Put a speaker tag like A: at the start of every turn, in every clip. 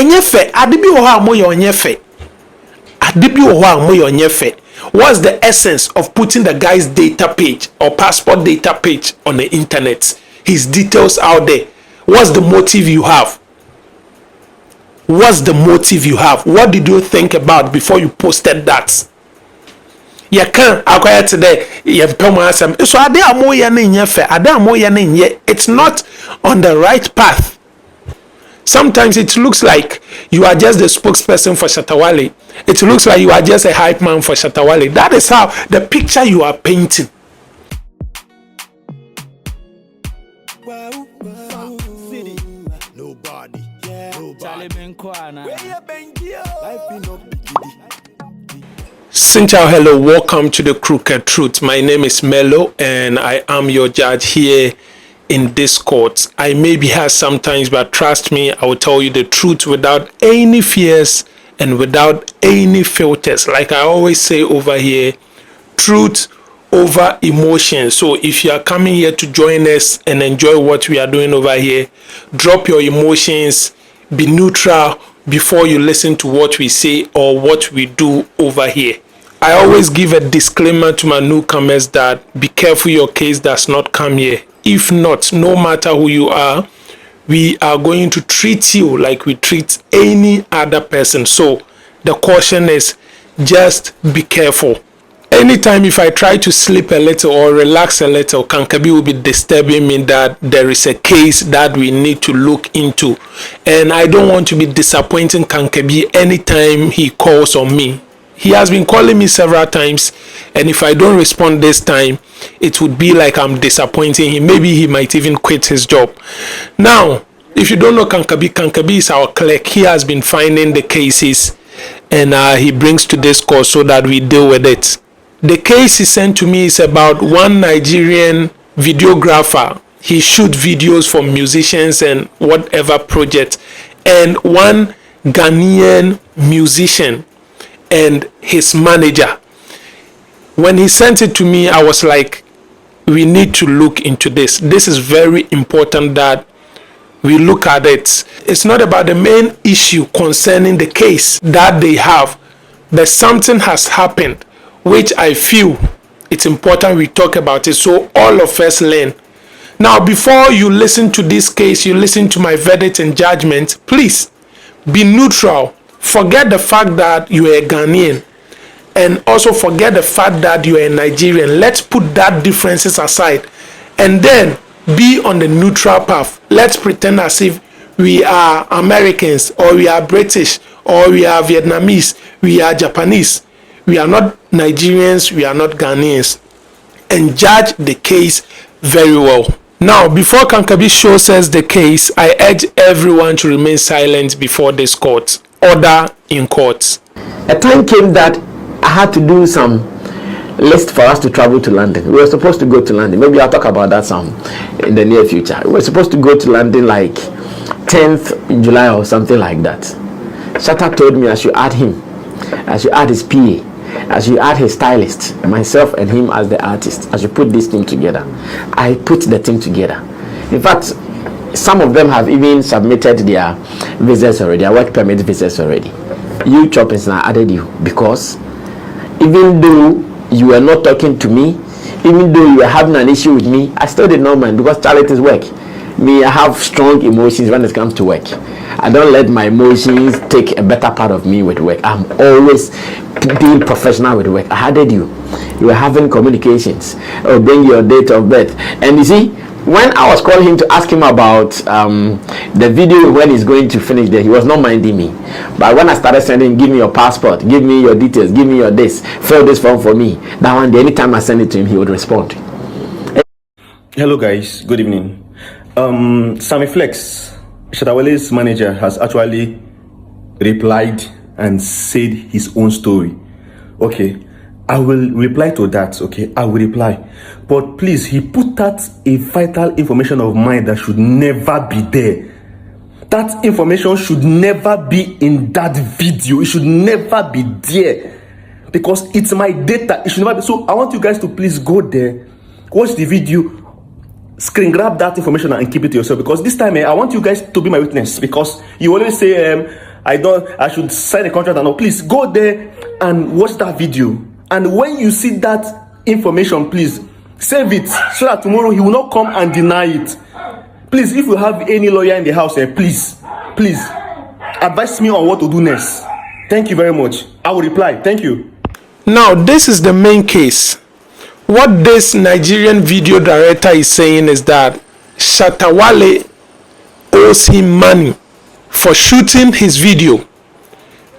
A: enyefe adibi wo ha mo ye onyefe adibi wo ha mo ye onyefe. What's the essence of putting the guy's data page or passport data page on the internet? His details out there. What's the motive you have? What's the motive you have? What did you think about before you posted that? You can't acquire today. You have come asem. So ade amoye na nyefe, ade amoye na nye. It's not on the right path. Sometimes it looks like you are just the spokesperson for Shatta Wale. It looks like you are just a hype man for Shatta Wale. That is how the picture you are painting. Sinchao, hello, welcome to the Crooked Truth. My name is Melo and I am your judge here in this court. I may be here sometimes, but trust me, I will tell you the truth without any fears and without any filters. Like I always say over here, truth over emotion. So if you are coming here to join us and enjoy what we are doing over here, drop your emotions, be neutral before you listen to what we say or what we do over here. I always give a disclaimer to my newcomers that be careful your case does not come here. If not, no matter who you are, we are going to treat you like we treat any other person. So the caution is just be careful. Anytime if I try to sleep a little or relax a little, Kankabi will be disturbing me that there is a case that we need to look into. And I don't want to be disappointing Kankabi anytime he calls on me. He has been calling me several times, and if I don't respond this time, it would be like I'm disappointing him. Maybe he might even quit his job. Now, if you don't know Kankabi, Kankabi is our clerk. He has been finding the cases, and he brings to this court so that we deal with it. The case he sent to me is about one Nigerian videographer. He shoots videos for musicians and whatever project, and one Ghanaian musician and his manager. When he sent it to me, I was like, we need to look into this. This is very important that we look at it. It's not about the main issue concerning the case that they have, but something has happened which I feel it's important we talk about it so all of us learn. Now, before you listen to this case, you listen to my verdict and judgment, please be neutral. Forget the fact that you are a Ghanaian, and also forget the fact that you are a Nigerian. Let's put that differences aside and then be on the neutral path. Let's pretend as if we are Americans or we are British or we are Vietnamese, we are Japanese. We are not Nigerians, we are not Ghanaians, and judge the case very well. Now, before Kankabi shows us the case, I urge everyone to remain silent before this court. Order in court.
B: A time came that I had to do some list for us to travel to London. We were supposed to go to London. Maybe I'll talk about that some in the near future. We were supposed to go to London like 10th July or something like that. Shatta told me I should add him, I should add his PA, I should add his stylist, myself and him as the artist. I should put this thing together. I put the thing together. In fact, some of them have even submitted their visas already, their work permit visas already. You choppers now added you because even though you were not talking to me, even though you were having an issue with me, I still did not mind because charity's work. Me, I have strong emotions when it comes to work. I don't let my emotions take a better part of me with work. I'm always being professional with work. I added you. You were having communications. Or bring your date of birth. And you see, when I was calling him to ask him about the video when he's going to finish there, he was not minding me. But when I started sending, give me your passport, give me your details, give me your this, fill this form for me, that one day, anytime I send it to him, he would respond.
C: Hello guys, good evening. SAMMY FLEX, Shatta Wale's manager, has actually replied and said his own story. Okay, I will reply to that. Okay, I will reply. But please, he put out a vital information of mine that should never be there. That information should never be in that video. It should never be there because it's my data. It should never be. So I want you guys to please go there, watch the video, screen grab that information and keep it to yourself, because this time I want you guys to be my witness, because you always say I should sign a contract and all. Please go there and watch that video. And when you see that information, please save it so that tomorrow he will not come and deny it. Please, if you have any lawyer in the house here, please advise me on what to do next. Thank you very much. I will reply. Thank you.
A: Now, this is the main case. What this Nigerian video director is saying is that SHATTA WALE owes him money for shooting his video.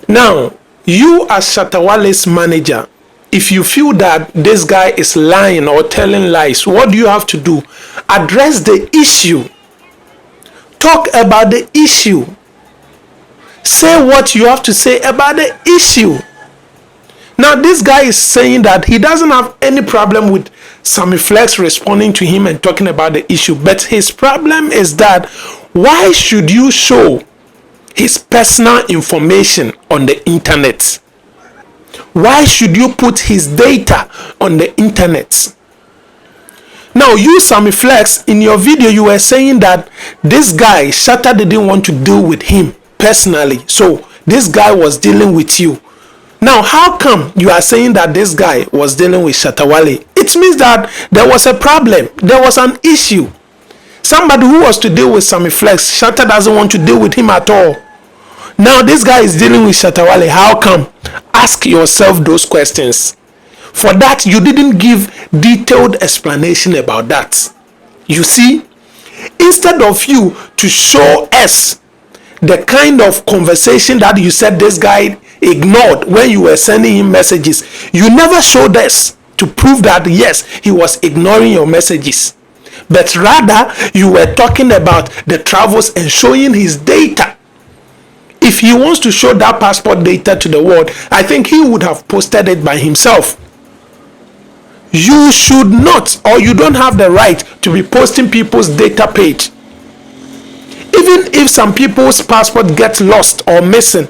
A: Now, you as SHATTA WALE's manager, if you feel that this guy is lying or telling lies, what do you have to do? Address the issue. Talk about the issue. Say what you have to say about the issue. Now, this guy is saying that he doesn't have any problem with SAMMY FLEX responding to him and talking about the issue. But his problem is that why should you show his personal information on the internet? Why should you put his data on the internet? Now, you, SAMMY FLEX, in your video, you were saying that this guy, SHATTA, didn't want to deal with him personally. So, this guy was dealing with you. Now, how come you are saying that this guy was dealing with SHATTA WALE? It means that there was a problem. There was an issue. Somebody who was to deal with SAMMY FLEX, SHATTA doesn't want to deal with him at all. Now, this guy is dealing with SHATTA WALE. How come? Ask yourself those questions. For that, you didn't give detailed explanation about that. You see, instead of you to show us the kind of conversation that you said this guy ignored when you were sending him messages, you never showed us to prove that yes, he was ignoring your messages, but rather you were talking about the travels and showing his data. If he wants to show that passport data to the world, I think he would have posted it by himself. You should not, or you don't have the right to be posting people's data page. Even if some people's passport gets lost or missing,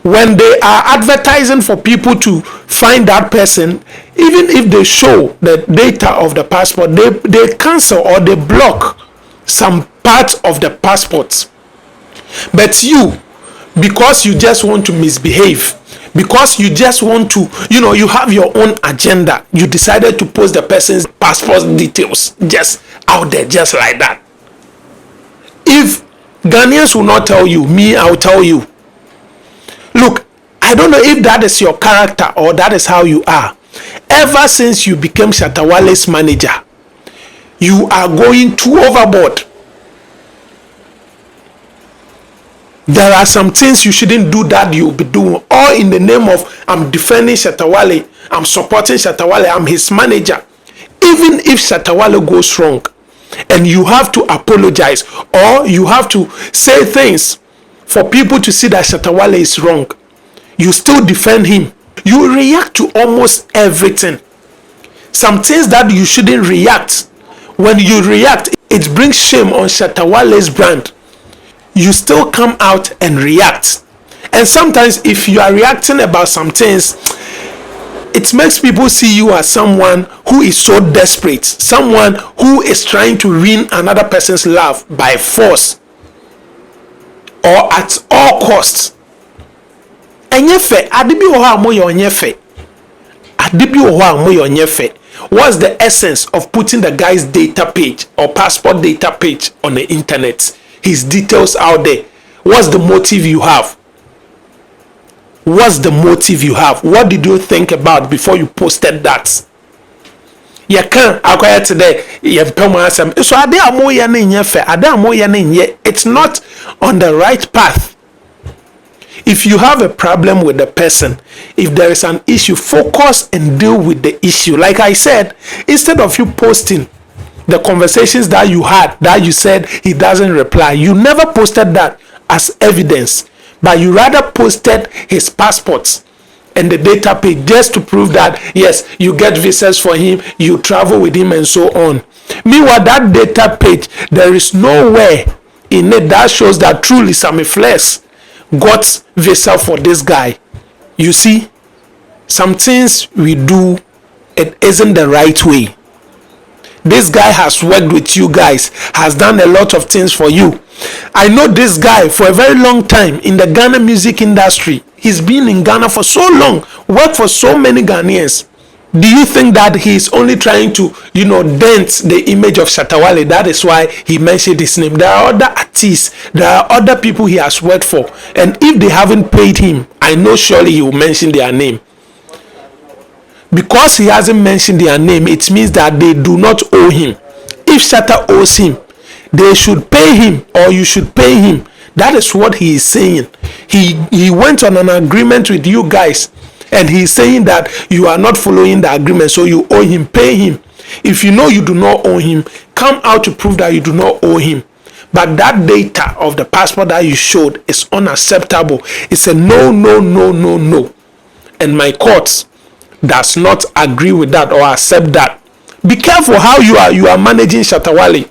A: when they are advertising for people to find that person, even if they show the data of the passport, they cancel or they block some part of the passports. But you, because you just want to misbehave, because you just want to, you have your own agenda, you decided to post the person's passport details just out there, just like that. If Ghanaians will not tell you, me, I'll tell you. Look, I don't know if that is your character or that is how you are. Ever since you became SHATTA WALE's manager, you are going too overboard. There are some things you shouldn't do that you'll be doing, all in the name of I'm defending SHATTA WALE, I'm supporting SHATTA WALE, I'm his manager. Even if SHATTA WALE goes wrong and you have to apologize or you have to say things for people to see that SHATTA WALE is wrong, you still defend him. You react to almost everything. Some things that you shouldn't react. When you react, it brings shame on SHATTA WALE's brand. You still come out and react. And sometimes if you are reacting about some things, it makes people see you as someone who is so desperate, someone who is trying to win another person's love by force or at all costs. Enyefe, adibi oha amoyo onyefe. Adibi oha amoyo onyefe. What's the essence of putting the guy's data page or passport data page on the internet? His details out there. What's the motive you have? What's the motive you have? What did you think about before you posted that? You can't acquire today. You have come and say, so it's not on the right path. If you have a problem with the person, if there is an issue, focus and deal with the issue. Like I said, instead of you posting the conversations that you had, that you said he doesn't reply, you never posted that as evidence, but you rather posted his passports and the data page just to prove that yes, you get visas for him, you travel with him and so on. Meanwhile, that data page, there is nowhere in it that shows that truly SAMMY FLEX got visa for this guy. You see, some things we do, it isn't the right way. This guy has worked with you guys, has done a lot of things for you. I know this guy for a very long time in the Ghana music industry. He's been in Ghana for so long, worked for so many Ghanaians. Do you think that he's only trying to, dent the image of Shatta Wale? That is why he mentioned his name. There are other artists, there are other people he has worked for. And if they haven't paid him, I know surely he will mention their name. Because he hasn't mentioned their name, it means that they do not owe him. If Shatta owes him, they should pay him, or you should pay him. That is what he is saying. He went on an agreement with you guys, and he is saying that you are not following the agreement, so you owe him. Pay him. If you know you do not owe him, come out to prove that you do not owe him. But that data of the passport that you showed is unacceptable. It's a no. And my court does not agree with that or accept that. Be careful how you are managing Shatta Wale.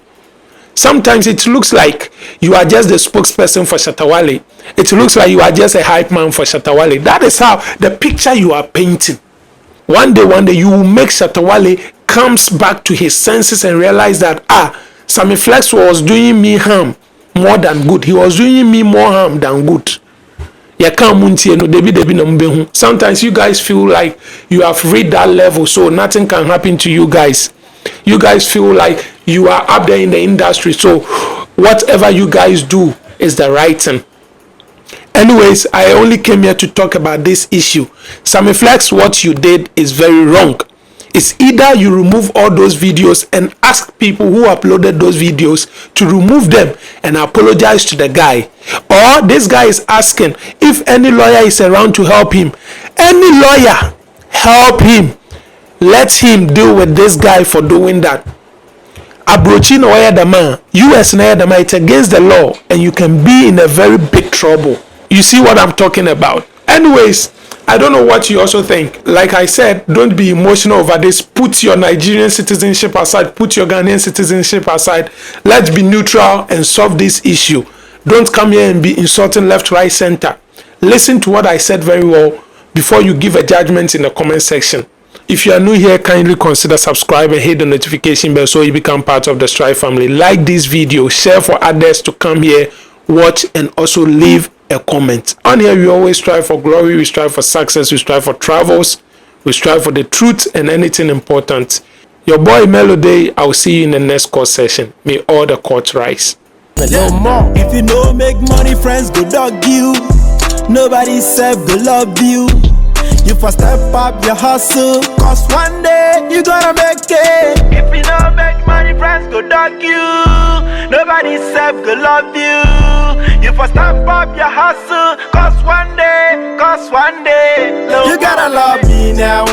A: Sometimes it looks like you are just the spokesperson for Shatta Wale. It looks like you are just a hype man for Shatta Wale. That is how the picture you are painting. One day you will make Shatta Wale comes back to his senses and realize that Sammy Flex was doing me harm more than good. He was doing me more harm than good. Sometimes you guys feel like you have reached that level, so nothing can happen to you guys. You guys feel like you are up there in the industry, so whatever you guys do is the right thing. Anyways, I only came here to talk about this issue. Sammy Flex, what you did is very wrong. It's either you remove all those videos and ask people who uploaded those videos to remove them and apologize to the guy, or this guy is asking if any lawyer is around to help him. Any lawyer, help him. Let him deal with this guy for doing that. Abrochino Oyadama, US Oyadama, it's against the law, and you can be in a very big trouble. You see what I'm talking about? Anyways, I don't know what you also think. Like I said, don't be emotional over this. Put your Nigerian citizenship aside. Put your Ghanaian citizenship aside. Let's be neutral and solve this issue. Don't come here and be insulting left, right, center. Listen to what I said very well before you give a judgment in the comment section. If you are new here, kindly consider subscribing and hit the notification bell so you become part of the Strive family. Like this video, share for others to come here, watch, and also leave a comment. On here, we always strive for glory, we strive for success, we strive for travels, we strive for the truth and anything important. Your boy Melody, I'll see you in the next court session. May all the courts rise.
D: No more. If you don't make money, friends go dog you. Nobody said go love you. You first step up your hustle, cause one day you gonna make it. If you don't make money, friends go dog you. Nobody said go love you. You first step up your hustle, cause one day, you gotta love me now.